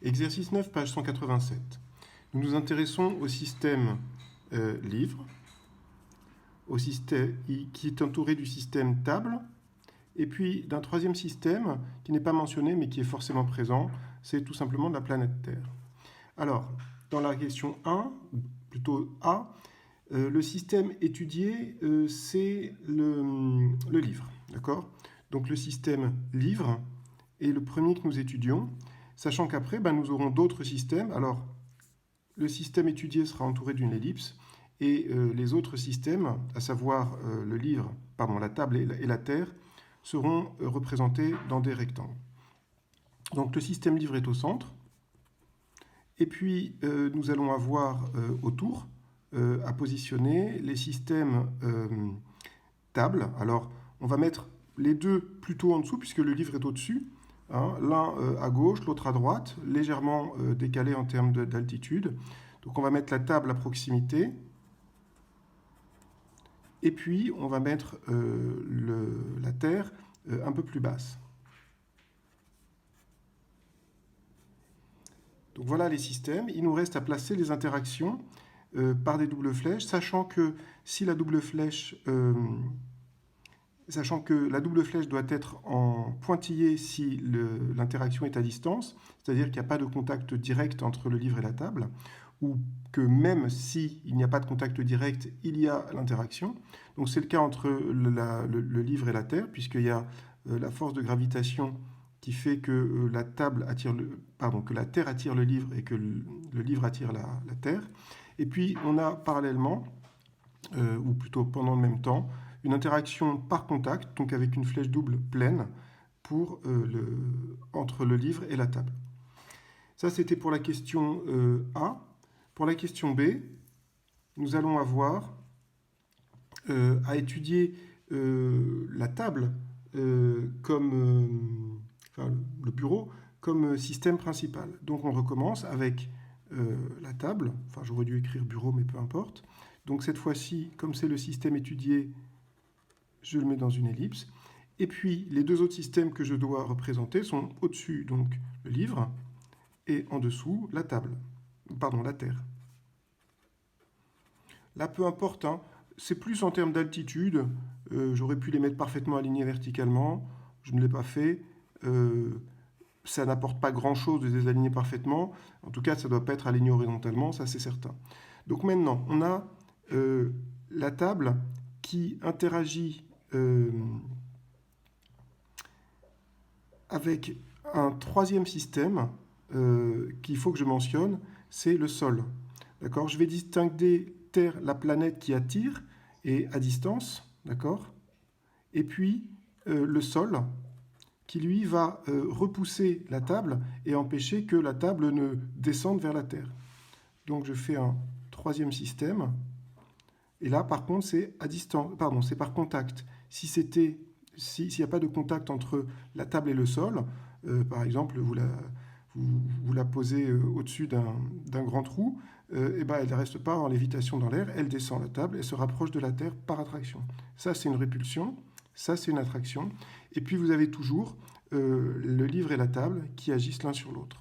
Exercice 9, page 187. Nous nous intéressons au système livre, qui est entouré du système table, et puis d'un troisième système qui n'est pas mentionné mais qui est forcément présent, c'est tout simplement la planète Terre. Alors, dans la question 1, plutôt A, le système étudié, c'est le livre, d'accord? Donc le système livre est le premier que nous étudions, sachant qu'après, nous aurons d'autres systèmes. Alors, le système étudié sera entouré d'une ellipse, et les autres systèmes, à savoir la table et la Terre, seront représentés dans des rectangles. Donc le système livre est au centre, et puis nous allons avoir autour à positionner les systèmes table. Alors on va mettre les deux plutôt en dessous, puisque le livre est au-dessus, hein, l'un à gauche, l'autre à droite, légèrement décalé en termes d'altitude. Donc on va mettre la table à proximité, et puis on va mettre la Terre un peu plus basse. Donc voilà les systèmes. Il nous reste à placer les interactions par des doubles flèches, sachant que la double flèche doit être en pointillé si l'interaction est à distance, c'est-à-dire qu'il n'y a pas de contact direct entre le livre et la table, ou que même s'il n'y a pas de contact direct, il y a l'interaction. Donc c'est le cas entre le livre et la Terre, puisqu'il y a la force de gravitation qui fait que la Terre attire le livre et que le livre attire la Terre. Et puis on a parallèlement, ou plutôt pendant le même temps, une interaction par contact, donc avec une flèche double pleine entre le livre et la table. Ça, c'était pour la question A. Pour la question B, nous allons avoir à étudier la table le bureau comme système principal. Donc on recommence avec la table. Enfin, j'aurais dû écrire bureau, mais peu importe. Donc cette fois-ci, comme c'est le système étudié, je le mets dans une ellipse. Et puis, les deux autres systèmes que je dois représenter sont au-dessus, donc le livre, et en dessous, la Terre. Là, peu importe, hein, c'est plus en termes d'altitude. J'aurais pu les mettre parfaitement alignés verticalement. Je ne l'ai pas fait. Ça n'apporte pas grand-chose de les aligner parfaitement. En tout cas, ça ne doit pas être aligné horizontalement, ça c'est certain. Donc maintenant, on a la table qui interagit avec un troisième système qu'il faut que je mentionne, c'est le sol. D'accord ? Je vais distinguer Terre, la planète qui attire, et à distance, d'accord ? Et puis le sol, qui lui va repousser la table et empêcher que la table ne descende vers la Terre. Donc je fais un troisième système. Et là, par contre, c'est à distance, c'est par contact. S'il n'y a pas de contact entre la table et le sol, par exemple, vous la posez au-dessus d'un grand trou, elle ne reste pas en lévitation dans l'air, elle descend la table et se rapproche de la Terre par attraction. Ça, c'est une répulsion, ça, c'est une attraction. Et puis, vous avez toujours le livre et la table qui agissent l'un sur l'autre.